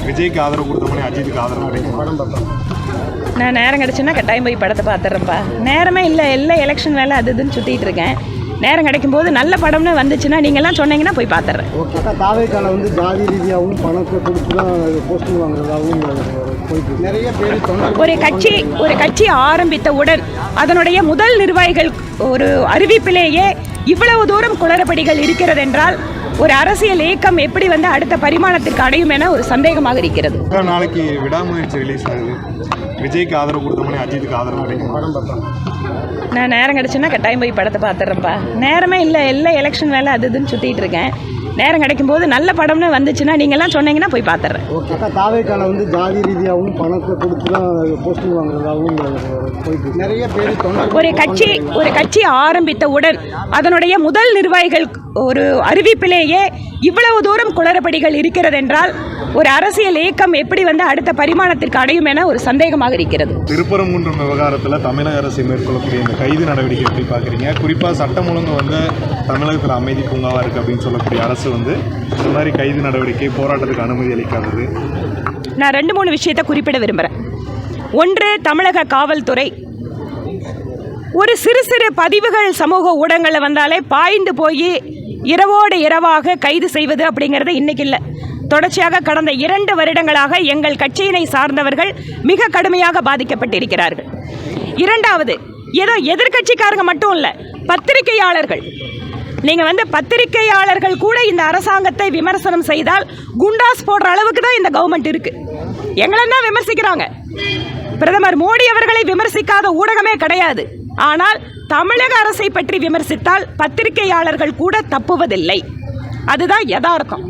விஜய்க்கு ஆதரவு கொடுத்தோம்னே அஜித்துக்கு ஆதரவு கிடைக்கும். படம் பார்த்தோம். நான் நேரம் கிடச்சுன்னா கட்டாயம் போய் படத்தை பார்த்துட்றேன்ப்பா. நேரமே இல்லை, எல்லாம் எலெக்ஷன் வேலை அது இதுன்னு சுற்றிட்டு இருக்கேன். நேரம் கிடைக்கும்போது நல்ல படம்னு வந்துச்சுன்னா நீங்கள்லாம் சொன்னீங்கன்னா போய் பார்த்துட்றேன். ஓகே, தாவேக்கால வந்து ஜாதி ரீதியாகவும் பணத்தை கொடுத்து தான் போஸ்டிங் வாங்குறதாகவும் போயிட்டு நிறைய பேர் ஒரு கட்சி ஆரம்பித்தவுடன் அதனுடைய முதல் நிர்வாகிகள் ஒரு அறிவிப்பிலேயே இவ்வளவு தூரம் குளறுபடிகள் இருக்கிறது என்றால் ஒரு அரசியல் இயக்கம் எப்படி வந்து அடுத்த பரிமாணத்திற்கு அடையும் என ஒரு சந்தேகமாக இருக்கிறது. நாளைக்கு விடாமுயற்சி ரிலீஸ் ஆகுது. விஜய்க்கு ஆதரவு கொடுத்தோம்னே அஜித்துக்கு ஆதரவு கிடைக்கும். படம் பார்த்தோம். நான் நேரம் கிடச்சுன்னா கட்டாயம் போய் படத்தை பார்த்துட்றேன்ப்பா. நேரமே இல்லை, எல்லாம் எலெக்ஷன் வேலை அது இதுன்னு சுற்றிட்டு இருக்கேன். நேரம் கிடைக்கும்போது நல்ல படம்னு வந்துச்சுன்னா நீங்கள்லாம் சொன்னீங்கன்னா போய் பார்த்துட்றேன். ஓகே, தாவேக்கால வந்து ஜாதி ரீதியாகவும் பணத்தை கொடுத்து தான் போஸ்டிங் வாங்குறதாகவும் போயிட்டு நிறைய பேர் ஒரு கட்சி ஆரம்பித்தவுடன் அதனுடைய முதல் நிர்வாகிகள் ஒரு அறிவிப்பிலேயே இவ்வளவு தூரம் குளறுபடிகள் இருக்கிறது என்றால் ஒரு அரசியல் இயக்கம் எப்படி வந்து அடுத்த பரிமாணத்திற்கு அடையும் என ஒரு சந்தேகமாக இருக்கிறது. திருப்பரங்குன்றம் விவகாரத்தில் தமிழக அரசு மேற்கொள்ளக்கூடிய இந்த கைது நடவடிக்கை எப்படி பார்க்குறீங்க? குறிப்பாக சட்டம் ஒழுங்கு வந்து தமிழகத்தில் அமைதி பூங்காவாக இருக்குது அப்படின்னு சொல்லக்கூடிய அரசு வந்து இந்த மாதிரி கைது நடவடிக்கை போராட்டத்துக்கு அனுமதி அளிக்காதது. நான் 2-3 விஷயத்தை குறிப்பிட விரும்புகிறேன். ஒன்று, தமிழக காவல்துறை ஒரு சிறு பதிவுகள் சமூக ஊடகங்களில் வந்தாலே பாய்ந்து போய் இரவோடு இரவாக கைது செய்வது அப்படிங்கிறது இன்னைக்கு இல்லை. தொடர்ச்சியாக கடந்த 2 வருடங்களாக எங்கள் கட்சியினை சார்ந்தவர்கள் மிக கடுமையாக பாதிக்கப்பட்டிருக்கிறார்கள். இரண்டாவது, ஏதோ எதிர்கட்சிக்காரங்க மட்டும் இல்லை, பத்திரிகையாளர்கள். நீங்கள் வந்து பத்திரிகையாளர்கள் கூட இந்த அரசாங்கத்தை விமர்சனம் செய்தால் குண்டாஸ் போடுற அளவுக்கு தான் இந்த கவர்மெண்ட் இருக்கு. எங்களை தான் விமர்சிக்கிறாங்க. பிரதமர் மோடி அவர்களை விமர்சிக்காத ஊடகமே கிடையாது. ஆனால் தமிழக அரசை பற்றி விமர்சித்தால் பத்திரிகையாளர்கள் கூட தப்புவதில்லை. அதுதான் யதார்த்தம்.